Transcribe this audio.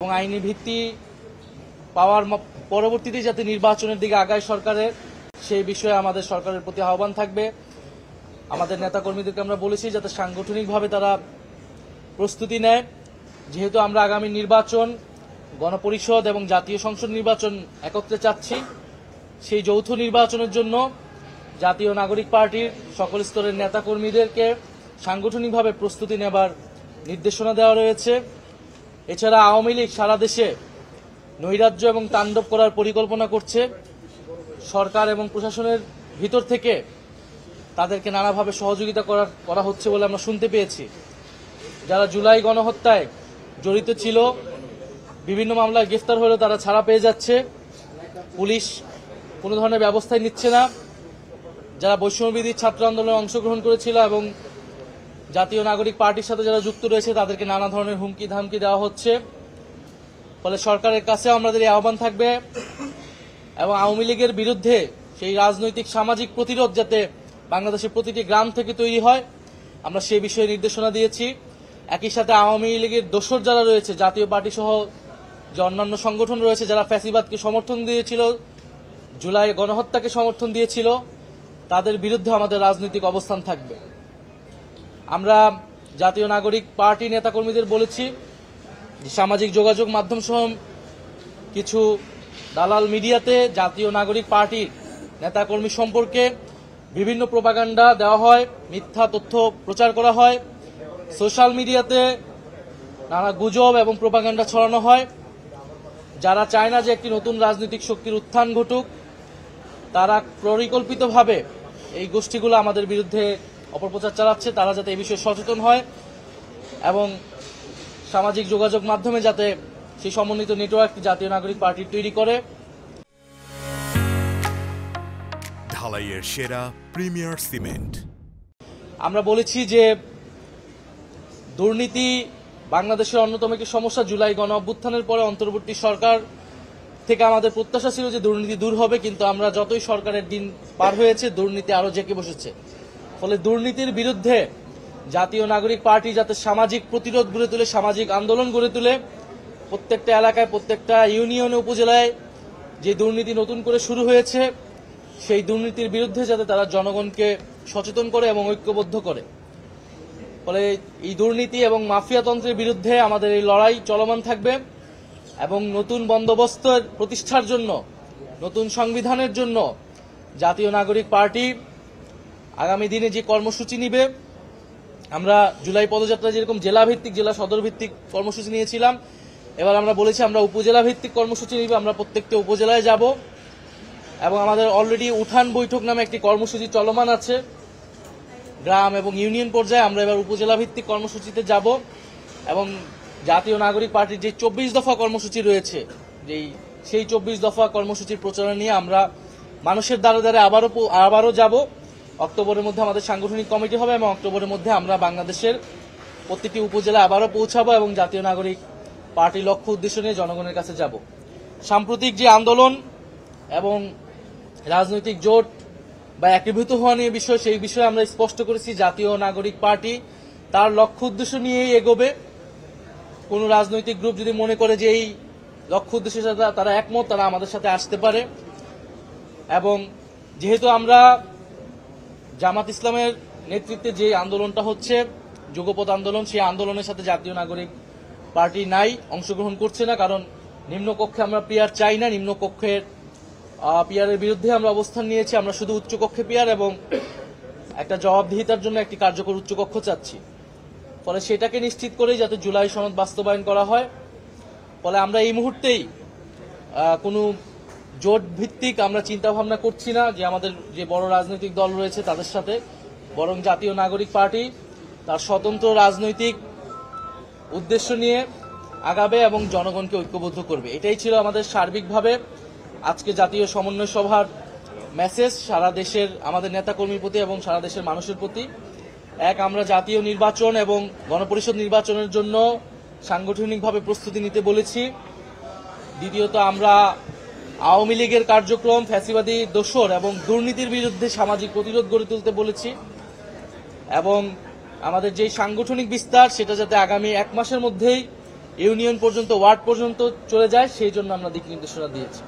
এবং আইনি ভিত্তি পাওয়ার পরবর্তীতে যাতে নির্বাচনের দিকে আগায় সরকারের, সেই বিষয়ে আমাদের সরকারের প্রতি আহ্বান থাকবে। আমাদের নেতাকর্মীদেরকে আমরা বলেছি যাতে সাংগঠনিকভাবে তারা প্রস্তুতি নেয়, যেহেতু আমরা আগামী নির্বাচন, গণপরিষদ এবং জাতীয় সংসদ নির্বাচন একত্রে চাচ্ছি। সেই যৌথ নির্বাচনের জন্য জাতীয় নাগরিক পার্টির সকল স্তরের নেতাকর্মীদেরকে সাংগঠনিকভাবে প্রস্তুতি নেবার নির্দেশনা দেওয়া রয়েছে। এছাড়া আওয়ামী লীগ সারা দেশে নৈরাজ্য এবং তাণ্ডব করার পরিকল্পনা করছে। সরকার এবং প্রশাসনের ভিতর থেকে তাদেরকে নানাভাবে সহযোগিতা করা হচ্ছে বলে আমরা শুনতে পেয়েছি। যারা জুলাই গণহত্যায় জড়িত ছিল, বিভিন্ন মামলায় গ্রেফতার হলেও তারা ছাড়া পেয়ে যাচ্ছে, পুলিশ কোনো ধরনের ব্যবস্থাই নিচ্ছে না। যারা বৈষম্যবিরোধী ছাত্র আন্দোলনে অংশগ্রহণ করেছিল এবং জাতীয় নাগরিক পার্টির সাথে যারা যুক্ত রয়েছে তাদেরকে নানা ধরনের হুমকি ধামকি দেওয়া হচ্ছে। ফলে সরকারের কাছে আমাদের এই আহ্বান থাকবে এবং আওয়ামী লীগের বিরুদ্ধে সেই রাজনৈতিক সামাজিক প্রতিরোধ যাতে বাংলাদেশের প্রতিটি গ্রাম থেকে তৈরি হয়, আমরা সেই বিষয়ে নির্দেশনা দিয়েছি। একই সাথে আওয়ামী লীগের দোসর যারা রয়েছে, জাতীয় পার্টি সহ যে অন্যান্য সংগঠন রয়েছে যারা ফ্যাসিবাদকে সমর্থন দিয়েছিল, জুলাই গণহত্যাকে সমর্থন দিয়েছিল, তাদের বিরুদ্ধে আমাদের রাজনৈতিক অবস্থান থাকবে। আমরা জাতীয় নাগরিক পার্টি নেতাকর্মীদের বলেছি যে সামাজিক যোগাযোগ মাধ্যম সহ কিছু দালাল মিডিয়াতে জাতীয় নাগরিক পার্টির নেতাকর্মী সম্পর্কে বিভিন্ন প্রোপাগান্ডা দেওয়া হয়, মিথ্যা তথ্য প্রচার করা হয়, সোশ্যাল মিডিয়াতে নানা গুজব এবং প্রোপাগান্ডা ছড়ানো হয়। যারা চায় না যে একটি নতুন রাজনৈতিক শক্তির উত্থান ঘটুক, তারা পরিকল্পিতভাবে এই গোষ্ঠীগুলো আমাদের বিরুদ্ধে অপপ্রচার চালাচ্ছে। তারা যাতে এই বিষয়ে সচেতন হয় এবং সামাজিক যোগাযোগ মাধ্যমে যাতে সেই সমন্বিত নেটওয়ার্ক জাতীয় নাগরিক পার্টি তৈরি করে। ঢালাইয়ের সেরা প্রিমিয়ার সিমেন্ট। আমরা বলেছি যে দুর্নীতি বাংলাদেশের অন্যতম একটি সমস্যা। জুলাই গণ অভ্যুত্থানের পরে অন্তর্বর্তী সরকার থেকে আমাদের প্রত্যাশা ছিল যে দুর্নীতি দূর হবে, কিন্তু আমরা যতই সরকারের দিন পার হয়েছে দুর্নীতি আরো জেঁকে বসেছে। ফলে দুর্নীতির বিরুদ্ধে জাতীয় নাগরিক পার্টি যাতে সামাজিক প্রতিরোধ গড়ে তুলে, সামাজিক আন্দোলন গড়ে তুলে, প্রত্যেকটা এলাকায়, প্রত্যেকটা ইউনিয়নে, উপজেলায় যে দুর্নীতি নতুন করে শুরু হয়েছে, সেই দুর্নীতির বিরুদ্ধে যাতে তারা জনগণকে সচেতন করে এবং ঐক্যবদ্ধ করে। ফলে এই দুর্নীতি এবং মাফিয়াতন্ত্রের বিরুদ্ধে আমাদের এই লড়াই চলমান থাকবে এবং নতুন বন্দোবস্তের প্রতিষ্ঠার জন্য, নতুন সংবিধানের জন্য জাতীয় নাগরিক পার্টি আগামী দিনে যে কর্মসূচি নিবে, আমরা জুলাই পদযাত্রা যেরকম জেলা ভিত্তিক, জেলা সদর ভিত্তিক কর্মসূচি নিয়েছিলাম, এবার আমরা বলেছি আমরা উপজেলা ভিত্তিক কর্মসূচি নিব। আমরা প্রত্যেকটা উপজেলায় যাব এবং আমাদের অলরেডি উঠান বৈঠক নামে একটি কর্মসূচি চলমান আছে গ্রাম এবং ইউনিয়ন পর্যায়ে। আমরা এবার উপজেলা ভিত্তিক কর্মসূচিতে যাব এবং জাতীয় নাগরিক পার্টির যে 24 দফা কর্মসূচি রয়েছে, সেই 24 দফা কর্মসূচির প্রচারণা নিয়ে আমরা মানুষের দ্বারে দ্বারে আবারও যাব। অক্টোবরের মধ্যে আমাদের সাংগঠনিক কমিটি হবে এবং অক্টোবরের মধ্যে আমরা বাংলাদেশের প্রতিটি উপজেলা আবারও পৌঁছাবো এবং জাতীয় নাগরিক পার্টি লক্ষ্য উদ্দেশ্য নিয়ে জনগণের কাছে যাব। সাম্প্রতিক যে আন্দোলন এবং রাজনৈতিক জোট বা একীভূত হওয়া নিয়ে বিষয়, সেই বিষয়ে আমরা স্পষ্ট করেছি জাতীয় নাগরিক পার্টি তার লক্ষ্য উদ্দেশ্য নিয়েই এগোবে। কোন রাজনৈতিক গ্রুপ যদি মনে করে যে এই লক্ষ্য উদ্দেশ্যের সাথে তারা একমত, তারা আমাদের সাথে আসতে পারে। এবং যেহেতু আমরা জামাত ইসলামের নেতৃত্বে যে আন্দোলনটা হচ্ছে যুগপৎ আন্দোলন, সেই আন্দোলনের সাথে জাতীয় নাগরিক পার্টি নাই, অংশগ্রহণ করছে না। কারণ নিম্নকক্ষে আমরা পিআর চাই না, নিম্নকক্ষের পিআরের বিরুদ্ধে আমরা অবস্থান নিয়েছি। আমরা শুধু উচ্চকক্ষে পিআর এবং একটা জবাবদিহিতার জন্য একটি কার্যকর উচ্চকক্ষ চাচ্ছি। ফলে সেটাকে নিশ্চিত করেই যাতে জুলাই সনদ বাস্তবায়ন করা হয়। ফলে আমরা এই মুহূর্তেই কোনো জোট ভিত্তিক আমরা চিন্তা ভাবনা করছি না যে আমাদের যে বড় রাজনৈতিক দল রয়েছে তাদের সাথে, বরং জাতীয় নাগরিক পার্টি তার স্বতন্ত্র রাজনৈতিক উদ্দেশ্য নিয়ে আগাবে এবং জনগণকে ঐক্যবদ্ধ করবে। এটাই ছিল আমাদের সার্বিকভাবে আজকে জাতীয় সমন্বয় সভার মেসেজ সারা দেশের আমাদের নেতাকর্মীর প্রতি এবং সারা দেশের মানুষের প্রতি। এক, আমরা জাতীয় নির্বাচন এবং গণপরিষদ নির্বাচনের জন্য সাংগঠনিকভাবে প্রস্তুতি নিতে বলেছি। দ্বিতীয়ত, আমরা আওয়ামী লীগের কার্যক্রম, ফ্যাসিবাদী দোসর এবং দুর্নীতির বিরুদ্ধে সামাজিক প্রতিরোধ গড়ে তুলতে বলেছি এবং আমাদের যে সাংগঠনিক বিস্তার সেটা যাতে আগামী 1 মাসের মধ্যেই ইউনিয়ন পর্যন্ত, ওয়ার্ড পর্যন্ত চলে যায়, সেই জন্য আমরা দিক নির্দেশনা দিয়েছি।